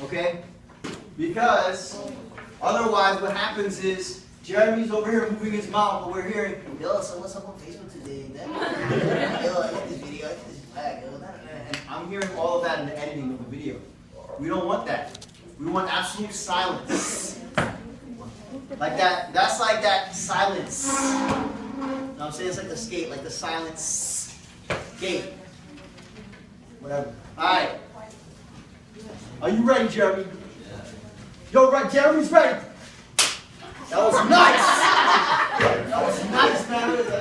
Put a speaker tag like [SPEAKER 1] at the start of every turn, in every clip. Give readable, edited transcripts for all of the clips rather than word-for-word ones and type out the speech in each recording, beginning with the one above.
[SPEAKER 1] Okay? Because otherwise what happens is Jeremy's over here moving his mouth, but we're hearing, yo, so what's up on Facebook today? Yo, I like this video, I like this flag, yo. And I'm hearing all of that in the editing of the video. We don't want that. We want absolute silence. Like that, that's like that silence. You know what I'm saying? It's like the skate, like the silence skate. Whatever. Alright. Are you ready, Jeremy? Yeah. Yo, right, Jeremy's ready. That was nice! That was nice, man. It's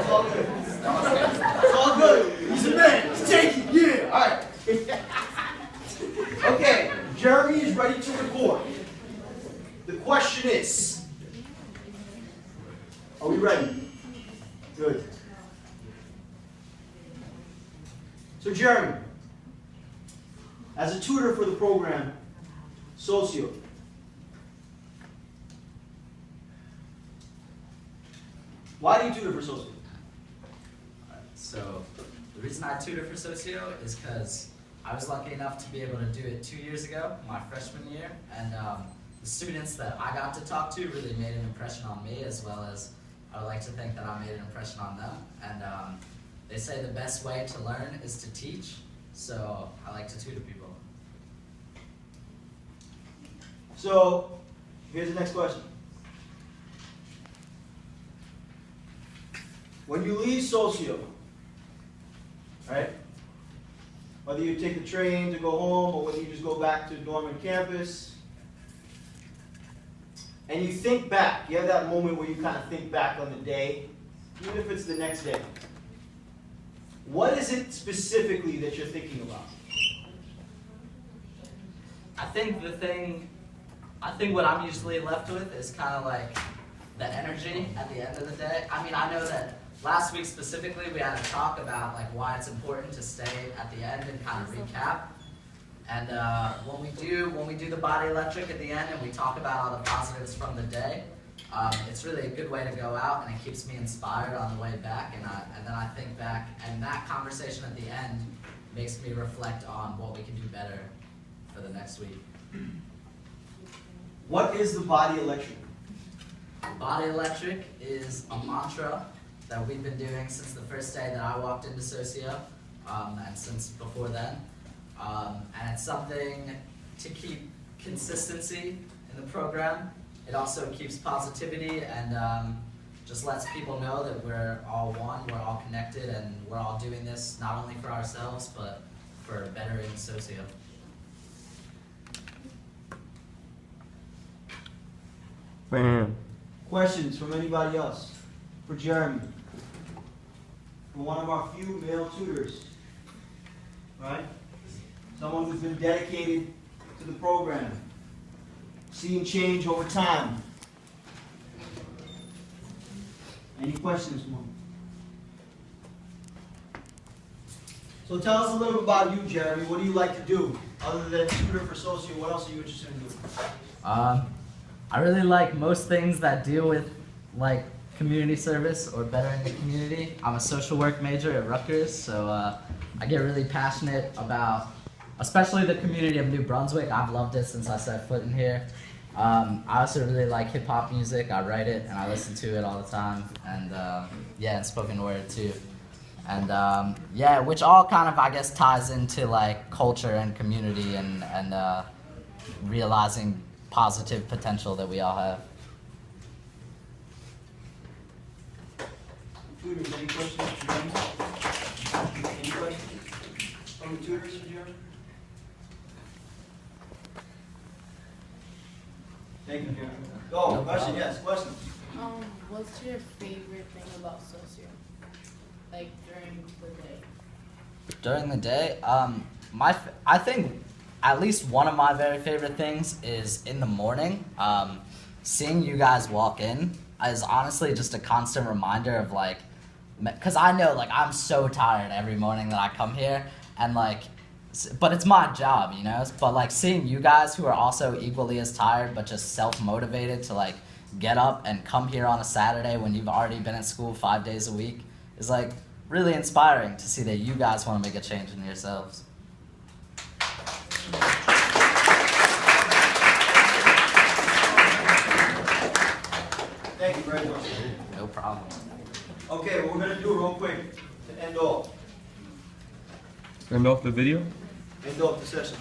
[SPEAKER 1] all good. It's all good. He's a man. He's taking it. Yeah. Alright. Okay, Jeremy is ready to record. The question is, are we ready? Good. So Jeremy, as a tutor for the program, SOCIO, why do you tutor for SOCIO?
[SPEAKER 2] So the reason I tutor for SOCIO is because I was lucky enough to be able to do it 2 years ago, my freshman year, and the students that I got to talk to really made an impression on me, as well as I would like to think that I made an impression on them. And they say the best way to learn is to teach, so I like to tutor people.
[SPEAKER 1] So, here's the next question. When you leave SOCIO, right? Whether you take the train to go home or whether you just go back to dorm and campus, and you think back, you have that moment where you kind of think back on the day, even if it's the next day. What is it specifically that you're thinking about?
[SPEAKER 2] I think what I'm usually left with is kind of like the energy at the end of the day. I mean, I know that last week specifically we had a talk about like why it's important to stay at the end and kind of recap. And when we do the body electric at the end and we talk about all the positives from the day, it's really a good way to go out, and it keeps me inspired on the way back. And then I think back, and that conversation at the end makes me reflect on what we can do better for the next week.
[SPEAKER 1] What is the body electric?
[SPEAKER 2] Body electric is a mantra that we've been doing since the first day that I walked into SOCIO, and since before then. And it's something to keep consistency in the program. It also keeps positivity and just lets people know that we're all one, we're all connected, and we're all doing this not only for ourselves, but for bettering SOCIO.
[SPEAKER 1] Bam. Questions from anybody else? For Jeremy? For one of our few male tutors? Right? Someone who's been dedicated to the program, seeing change over time. Any questions, Mom? So tell us a little bit about you, Jeremy. What do you like to do? Other than tutor for SOCIO, what else are you interested in doing?
[SPEAKER 2] I really like most things that deal with like community service or bettering the community. I'm a social work major at Rutgers, so I get really passionate about especially the community of New Brunswick. I've loved it since I set foot in here. I also really like hip hop music. I write it and I listen to it all the time, and yeah, and spoken word too. And yeah, which all kind of, I guess, ties into like culture and community and realizing positive potential that we all have.
[SPEAKER 1] Tutors, any questions for Jeremy? Any questions from the tutors for Jeremy? Thank you, Jeremy. Oh,
[SPEAKER 2] No
[SPEAKER 1] question,
[SPEAKER 2] problem.
[SPEAKER 1] yes, question.
[SPEAKER 3] What's your favorite thing about SOCIO? Like during the day?
[SPEAKER 2] During the day, I think at least one of my very favorite things is in the morning. Seeing you guys walk in is honestly just a constant reminder of like, because I know like I'm so tired every morning that I come here, and like, but it's my job, you know? But like seeing you guys who are also equally as tired but just self-motivated to like get up and come here on a Saturday when you've already been at school 5 days a week is like really inspiring to see that you guys want to make a change in yourselves.
[SPEAKER 1] very much.
[SPEAKER 2] No problem.
[SPEAKER 1] Okay, what we're gonna do real quick to end off
[SPEAKER 4] End off the video?
[SPEAKER 1] the session.